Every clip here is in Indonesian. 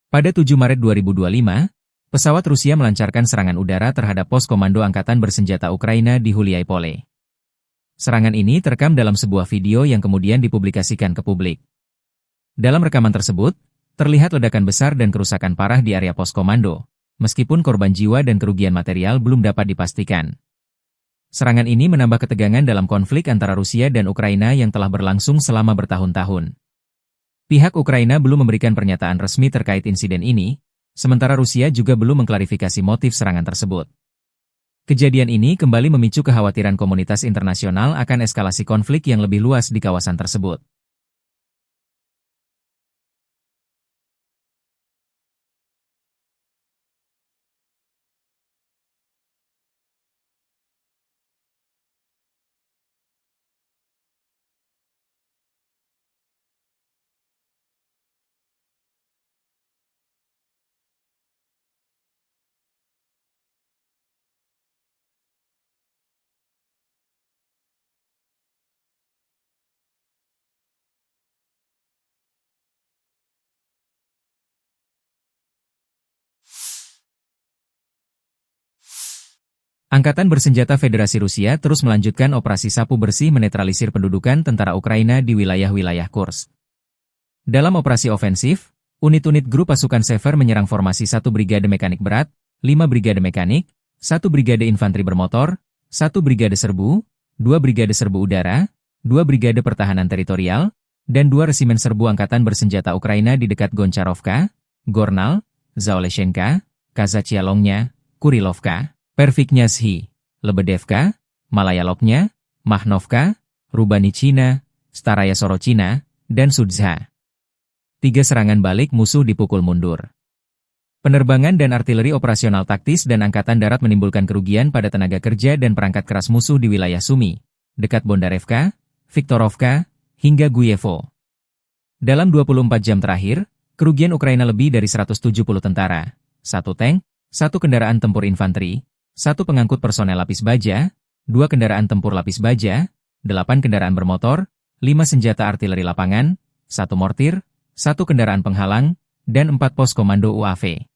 Pada 7 Maret 2025, pesawat Rusia melancarkan serangan udara terhadap pos komando Angkatan Bersenjata Ukraina di Huliaipole. Serangan ini terekam dalam sebuah video yang kemudian dipublikasikan ke publik. Dalam rekaman tersebut, terlihat ledakan besar dan kerusakan parah di area pos komando, meskipun korban jiwa dan kerugian material belum dapat dipastikan. Serangan ini menambah ketegangan dalam konflik antara Rusia dan Ukraina yang telah berlangsung selama bertahun-tahun. Pihak Ukraina belum memberikan pernyataan resmi terkait insiden ini, sementara Rusia juga belum mengklarifikasi motif serangan tersebut. Kejadian ini kembali memicu kekhawatiran komunitas internasional akan eskalasi konflik yang lebih luas di kawasan tersebut. Angkatan Bersenjata Federasi Rusia terus melanjutkan operasi sapu bersih menetralisir pendudukan tentara Ukraina di wilayah-wilayah Kursk. Dalam operasi ofensif, unit-unit grup pasukan Sever menyerang formasi 1 Brigade Mekanik Berat, 5 Brigade Mekanik, 1 Brigade Infanteri Bermotor, 1 Brigade Serbu, 2 Brigade Serbu Udara, 2 Brigade Pertahanan Teritorial, dan 2 Resimen Serbu Angkatan Bersenjata Ukraina di dekat Goncharovka, Gornal, Zaoleshenka, Kazachialongnya, Kurilovka, Perviknyazhi, Lebedevka, Malayaloknya, Mahnovka, Rubanichina, Staraya Sorochina, dan Sudzha. 3 serangan balik musuh dipukul mundur. Penerbangan dan artileri operasional taktis dan Angkatan Darat menimbulkan kerugian pada tenaga kerja dan perangkat keras musuh di wilayah Sumy, dekat Bondarevka, Viktorovka, hingga Guyevo. Dalam 24 jam terakhir, kerugian Ukraina lebih dari 170 tentara, 1 tank, 1 kendaraan tempur infanteri, 1 pengangkut personel lapis baja, 2 kendaraan tempur lapis baja, 8 kendaraan bermotor, 5 senjata artileri lapangan, 1 mortir, 1 kendaraan penghalang, dan 4 pos komando UAV.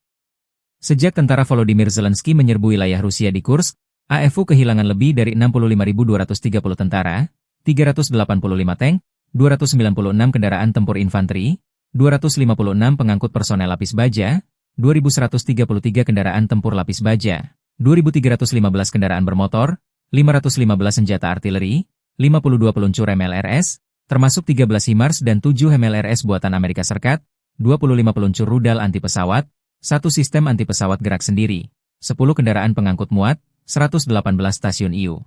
Sejak tentara Volodymyr Zelensky menyerbu wilayah Rusia di Kursk, AFU kehilangan lebih dari 65.230 tentara, 385 tank, 296 kendaraan tempur infanteri, 256 pengangkut personel lapis baja, 2.133 kendaraan tempur lapis baja, 2.315 kendaraan bermotor, 515 senjata artileri, 52 peluncur MLRS, termasuk 13 HIMARS dan 7 MLRS buatan Amerika Serikat, 25 peluncur rudal anti-pesawat, 1 sistem anti-pesawat gerak sendiri, 10 kendaraan pengangkut muat, 118 stasiun IU.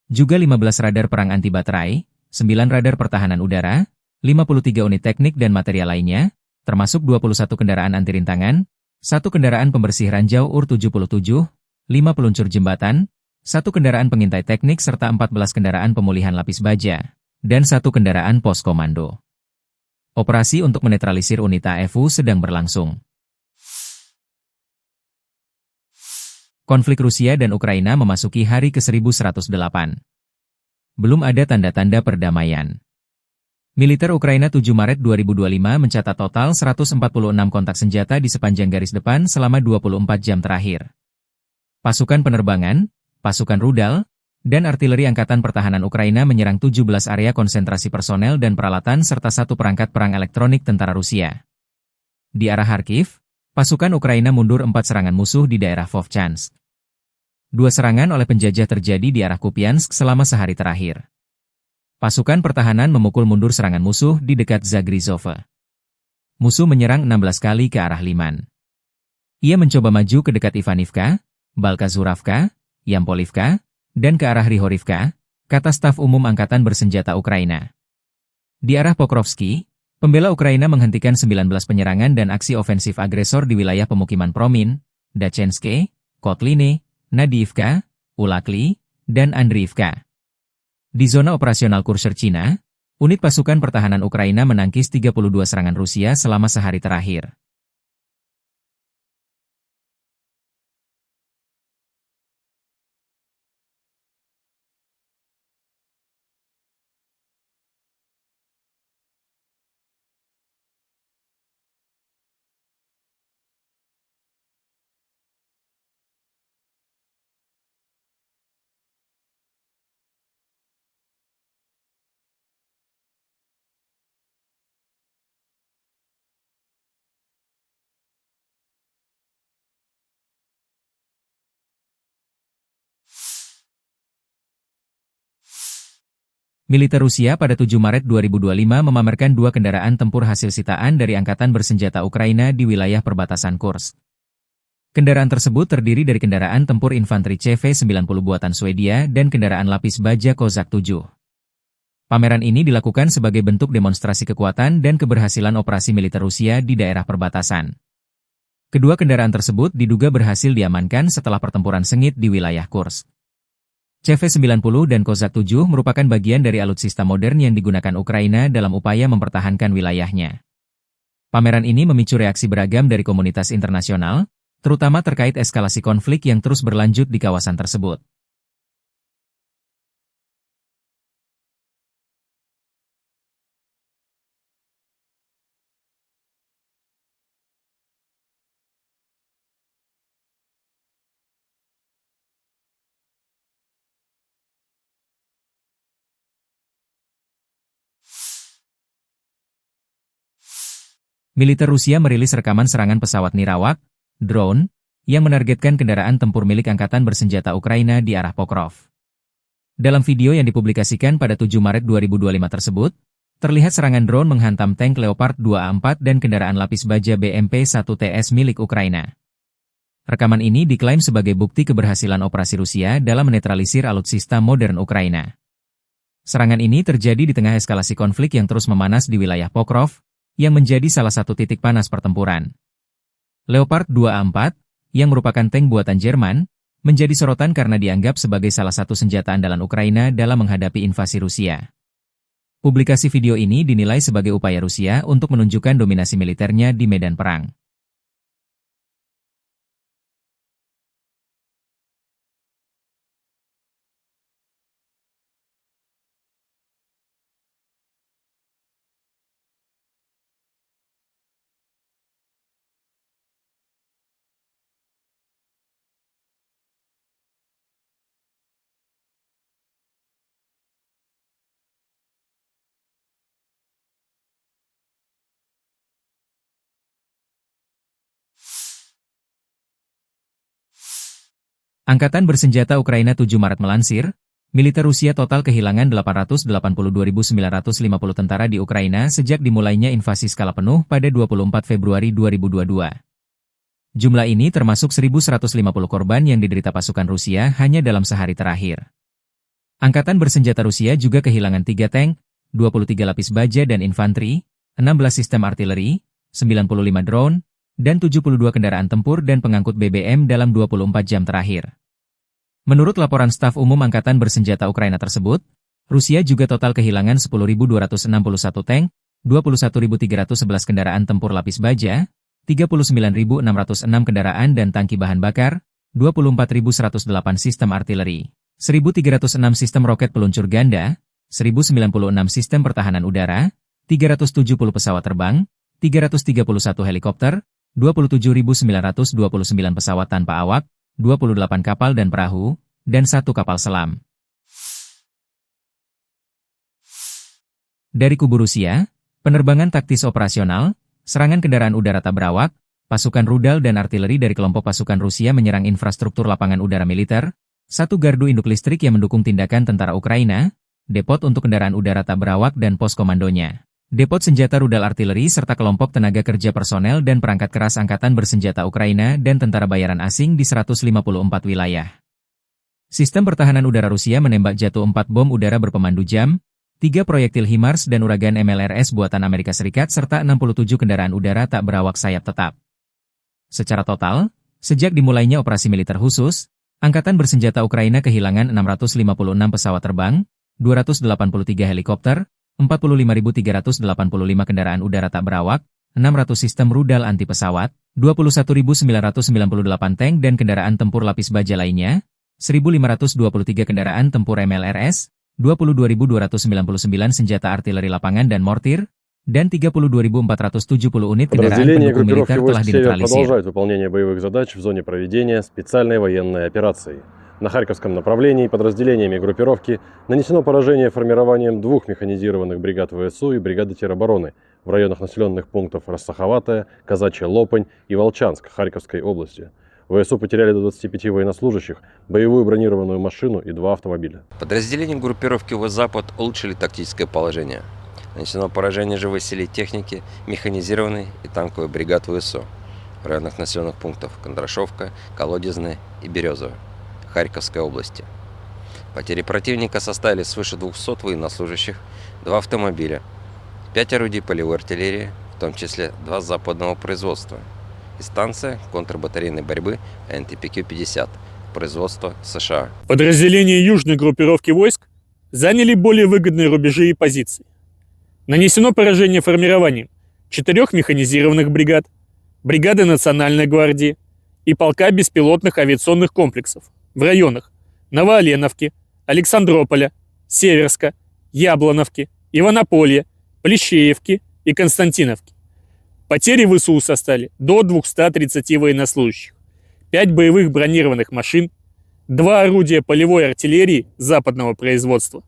Juga 15 radar perang anti-baterai, 9 radar pertahanan udara, 53 unit teknik dan material lainnya, termasuk 21 kendaraan anti-rintangan, 1 kendaraan pembersih ranjau UR-77, 5 peluncur jembatan, 1 kendaraan pengintai teknik serta 14 kendaraan pemulihan lapis baja, dan 1 kendaraan pos komando. Operasi untuk menetralisir unit AFU sedang berlangsung. Konflik Rusia dan Ukraina memasuki hari ke-1108. Belum ada tanda-tanda perdamaian. Militer Ukraina 7 Maret 2025 mencatat total 146 kontak senjata di sepanjang garis depan selama 24 jam terakhir. Pasukan penerbangan, pasukan rudal, dan artileri Angkatan Pertahanan Ukraina menyerang 17 area konsentrasi personel dan peralatan serta 1 perangkat perang elektronik tentara Rusia. Di arah Kharkiv, pasukan Ukraina mundur 4 serangan musuh di daerah Vovchansk. 2 serangan oleh penjajah terjadi di arah Kupiansk selama sehari terakhir. Pasukan pertahanan memukul mundur serangan musuh di dekat Zagrizhov. Musuh menyerang 16 kali ke arah Liman. Ia mencoba maju ke dekat Ivanivka, Balkazuravka, Yampolivka, dan ke arah Rihorivka, kata staf umum Angkatan Bersenjata Ukraina. Di arah Pokrovsky, pembela Ukraina menghentikan 19 penyerangan dan aksi ofensif agresor di wilayah pemukiman Promin, Dachenske, Kotline, Nadiivka, Ulakli, dan Andriivka. Di zona operasional Kurserchina, unit pasukan pertahanan Ukraina menangkis 32 serangan Rusia selama sehari terakhir. Militer Rusia pada 7 Maret 2025 memamerkan 2 kendaraan tempur hasil sitaan dari Angkatan Bersenjata Ukraina di wilayah perbatasan Kursk. Kendaraan tersebut terdiri dari kendaraan tempur infanteri CV-90 buatan Swedia dan kendaraan lapis baja Kozak 7. Pameran ini dilakukan sebagai bentuk demonstrasi kekuatan dan keberhasilan operasi militer Rusia di daerah perbatasan. Kedua kendaraan tersebut diduga berhasil diamankan setelah pertempuran sengit di wilayah Kursk. CV-90 dan Kozak 7 merupakan bagian dari alutsista modern yang digunakan Ukraina dalam upaya mempertahankan wilayahnya. Pameran ini memicu reaksi beragam dari komunitas internasional, terutama terkait eskalasi konflik yang terus berlanjut di kawasan tersebut. Militer Rusia merilis rekaman serangan pesawat Nirawak, drone, yang menargetkan kendaraan tempur milik Angkatan Bersenjata Ukraina di arah Pokrov. Dalam video yang dipublikasikan pada 7 Maret 2025 tersebut, terlihat serangan drone menghantam tank Leopard 2A4 dan kendaraan lapis baja BMP-1TS milik Ukraina. Rekaman ini diklaim sebagai bukti keberhasilan operasi Rusia dalam menetralisir alutsista modern Ukraina. Serangan ini terjadi di tengah eskalasi konflik yang terus memanas di wilayah Pokrov, yang menjadi salah satu titik panas pertempuran. Leopard 2A4, yang merupakan tank buatan Jerman, menjadi sorotan karena dianggap sebagai salah satu senjata andalan Ukraina dalam menghadapi invasi Rusia. Publikasi video ini dinilai sebagai upaya Rusia untuk menunjukkan dominasi militernya di medan perang. Angkatan Bersenjata Ukraina 7 Maret melansir, militer Rusia total kehilangan 882.950 tentara di Ukraina sejak dimulainya invasi skala penuh pada 24 Februari 2022. Jumlah ini termasuk 1.150 korban yang diderita pasukan Rusia hanya dalam sehari terakhir. Angkatan Bersenjata Rusia juga kehilangan 3 tank, 23 lapis baja dan infanteri, 16 sistem artileri, 95 drone, dan 72 kendaraan tempur dan pengangkut BBM dalam 24 jam terakhir. Menurut laporan staf umum Angkatan Bersenjata Ukraina tersebut, Rusia juga total kehilangan 10.261 tank, 21.311 kendaraan tempur lapis baja, 39.606 kendaraan dan tangki bahan bakar, 24.108 sistem artileri, 1.306 sistem roket peluncur ganda, 1.096 sistem pertahanan udara, 370 pesawat terbang, 331 helikopter, 27.929 pesawat tanpa awak, 28 kapal dan perahu, dan 1 kapal selam. Dari kubu Rusia, penerbangan taktis operasional, serangan kendaraan udara tak berawak, pasukan rudal dan artileri dari kelompok pasukan Rusia menyerang infrastruktur lapangan udara militer, 1 gardu induk listrik yang mendukung tindakan tentara Ukraina, depot untuk kendaraan udara tak berawak dan pos komandonya. Depot senjata rudal artileri serta kelompok tenaga kerja personel dan perangkat keras Angkatan Bersenjata Ukraina dan tentara bayaran asing di 154 wilayah. Sistem pertahanan udara Rusia menembak jatuh 4 bom udara berpemandu jam, 3 proyektil HIMARS dan uragan MLRS buatan Amerika Serikat serta 67 kendaraan udara tak berawak sayap tetap. Secara total, sejak dimulainya operasi militer khusus, Angkatan Bersenjata Ukraina kehilangan 656 pesawat terbang, 283 helikopter, 45.385 kendaraan udara tak berawak, 600 sistem rudal anti pesawat, 21.998 tank dan kendaraan tempur lapis baja lainnya, 1.523 kendaraan tempur MLRS, 22.299 senjata artileri lapangan dan mortir, dan 32.470 unit kendaraan pendukung militer telah dinetralisir. Продолжают выполнение боевых задач в зоне проведения специальной военной операции. На Харьковском направлении подразделениями группировки нанесено поражение формированием 2 механизированных бригад ВСУ и бригады теробороны в районах населенных пунктов Рассаховатая, Казачья Лопань и Волчанск Харьковской области. ВСУ потеряли до 25 военнослужащих, боевую бронированную машину и 2 автомобиля. Подразделения группировки ВС-Запад улучшили тактическое положение. Нанесено поражение живой силе техники, механизированной и танковой бригад ВСУ в районах населенных пунктов Кондрашовка, Колодезная и Березовая Харьковской области. Потери противника составили свыше 200 военнослужащих, 2 автомобиля, 5 орудий полевой артиллерии, в том числе 2 западного производства, и станция контрбатарейной борьбы НТПК-50 производства США. Подразделения южной группировки войск заняли более выгодные рубежи и позиции. Нанесено поражение формированием 4 механизированных бригад, бригады Национальной гвардии и полка беспилотных авиационных комплексов в районах Новооленовки, Александрополя, Северска, Яблоновки, Иванополья, Плещеевки и Константиновки. Потери ВСУ составили до 230 военнослужащих, 5 боевых бронированных машин, 2 орудия полевой артиллерии западного производства.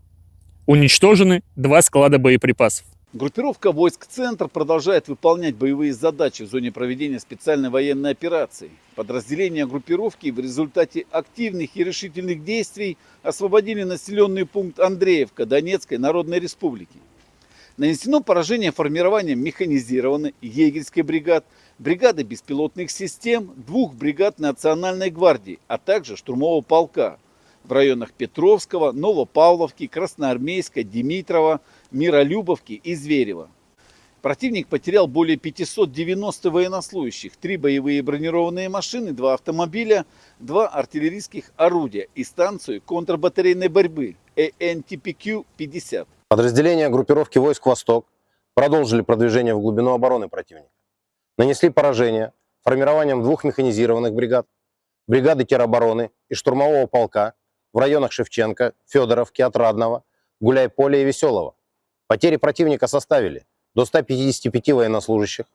Уничтожены 2 склада боеприпасов. Группировка войск «Центр» продолжает выполнять боевые задачи в зоне проведения специальной военной операции. Подразделения группировки в результате активных и решительных действий освободили населенный пункт Андреевка Донецкой Народной Республики. Нанесено поражение формированием механизированной егерской бригад, бригады беспилотных систем, 2 бригад Национальной гвардии, а также штурмового полка в районах Петровского, Новопавловки, Красноармейска, Димитрова, Миролюбовки и Зверева. Противник потерял более 590 военнослужащих, 3 боевые бронированные машины, 2 автомобиля, 2 артиллерийских орудия и станцию контрбатарейной борьбы НТПК-50. Подразделения группировки войск «Восток» продолжили продвижение в глубину обороны противника. Нанесли поражение формированием 2 механизированных бригад, бригады теробороны и штурмового полка в районах Шевченко, Федоровки, Отрадного, Гуляй-Поля и Веселого. Потери противника составили до 155 военнослужащих,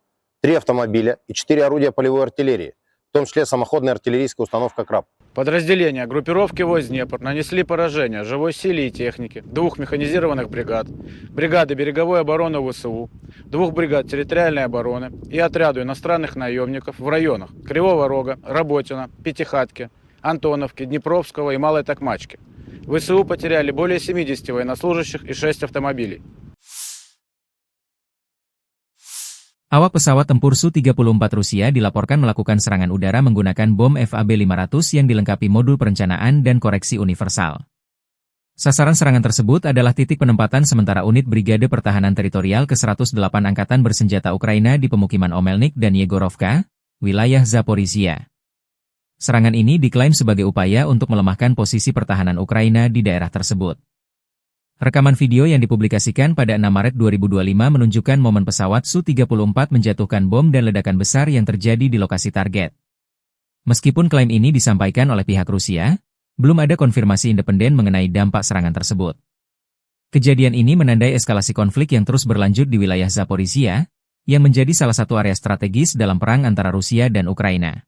3 автомобиля и 4 орудия полевой артиллерии, в том числе самоходная артиллерийская установка «Краб». Подразделения группировки войск Днепр нанесли поражение живой силе и технике 2 механизированных бригад, бригады береговой обороны ВСУ, 2 бригад территориальной обороны и отряду иностранных наемников в районах Кривого Рога, Работина, Пятихатки, Антоновки, Днепровского и Малой Токмачки. ВСУ потеряли более 70 военнослужащих и 6 автомобилей. Awak pesawat tempur Su-34 Rusia dilaporkan melakukan serangan udara menggunakan bom FAB-500 yang dilengkapi modul perencanaan dan koreksi universal. Sasaran serangan tersebut adalah titik penempatan sementara unit Brigade Pertahanan Teritorial ke-108 Angkatan Bersenjata Ukraina di pemukiman Omelnik dan Yegorovka, wilayah Zaporizhia. Serangan ini diklaim sebagai upaya untuk melemahkan posisi pertahanan Ukraina di daerah tersebut. Rekaman video yang dipublikasikan pada 6 Maret 2025 menunjukkan momen pesawat Su-34 menjatuhkan bom dan ledakan besar yang terjadi di lokasi target. Meskipun klaim ini disampaikan oleh pihak Rusia, belum ada konfirmasi independen mengenai dampak serangan tersebut. Kejadian ini menandai eskalasi konflik yang terus berlanjut di wilayah Zaporizhia, yang menjadi salah satu area strategis dalam perang antara Rusia dan Ukraina.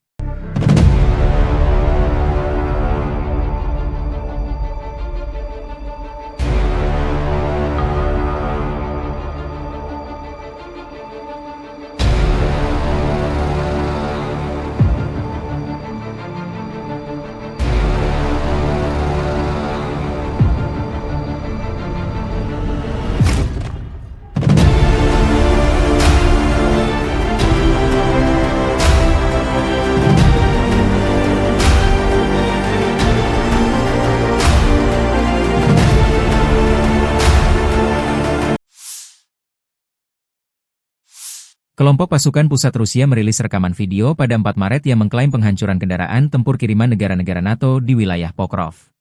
Kelompok pasukan pusat Rusia merilis rekaman video pada 4 Maret yang mengklaim penghancuran kendaraan tempur kiriman negara-negara NATO di wilayah Pokrov.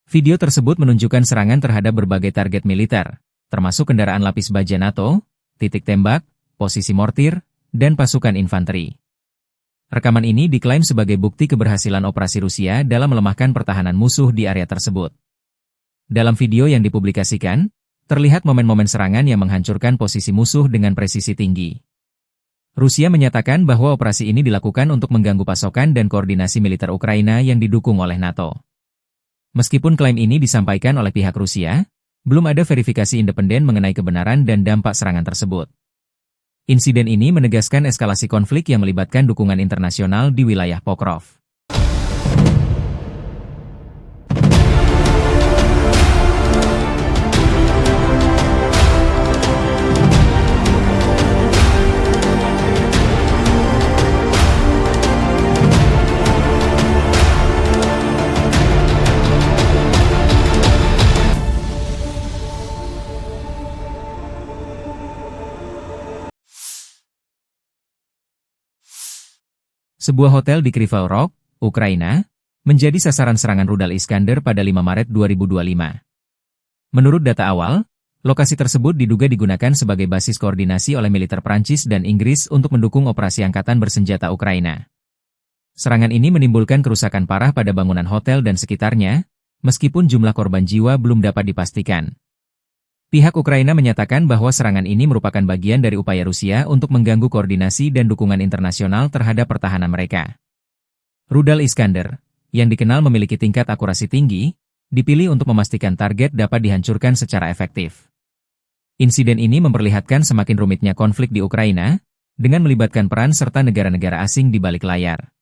Video tersebut menunjukkan serangan terhadap berbagai target militer, termasuk kendaraan lapis baja NATO, titik tembak, posisi mortir, dan pasukan infanteri. Rekaman ini diklaim sebagai bukti keberhasilan operasi Rusia dalam melemahkan pertahanan musuh di area tersebut. Dalam video yang dipublikasikan, terlihat momen-momen serangan yang menghancurkan posisi musuh dengan presisi tinggi. Rusia menyatakan bahwa operasi ini dilakukan untuk mengganggu pasokan dan koordinasi militer Ukraina yang didukung oleh NATO. Meskipun klaim ini disampaikan oleh pihak Rusia, belum ada verifikasi independen mengenai kebenaran dan dampak serangan tersebut. Insiden ini menegaskan eskalasi konflik yang melibatkan dukungan internasional di wilayah Pokrov. Sebuah hotel di Kryvyi Rog, Ukraina, menjadi sasaran serangan rudal Iskander pada 5 Maret 2025. Menurut data awal, lokasi tersebut diduga digunakan sebagai basis koordinasi oleh militer Prancis dan Inggris untuk mendukung operasi angkatan bersenjata Ukraina. Serangan ini menimbulkan kerusakan parah pada bangunan hotel dan sekitarnya, meskipun jumlah korban jiwa belum dapat dipastikan. Pihak Ukraina menyatakan bahwa serangan ini merupakan bagian dari upaya Rusia untuk mengganggu koordinasi dan dukungan internasional terhadap pertahanan mereka. Rudal Iskander, yang dikenal memiliki tingkat akurasi tinggi, dipilih untuk memastikan target dapat dihancurkan secara efektif. Insiden ini memperlihatkan semakin rumitnya konflik di Ukraina, dengan melibatkan peran serta negara-negara asing di balik layar.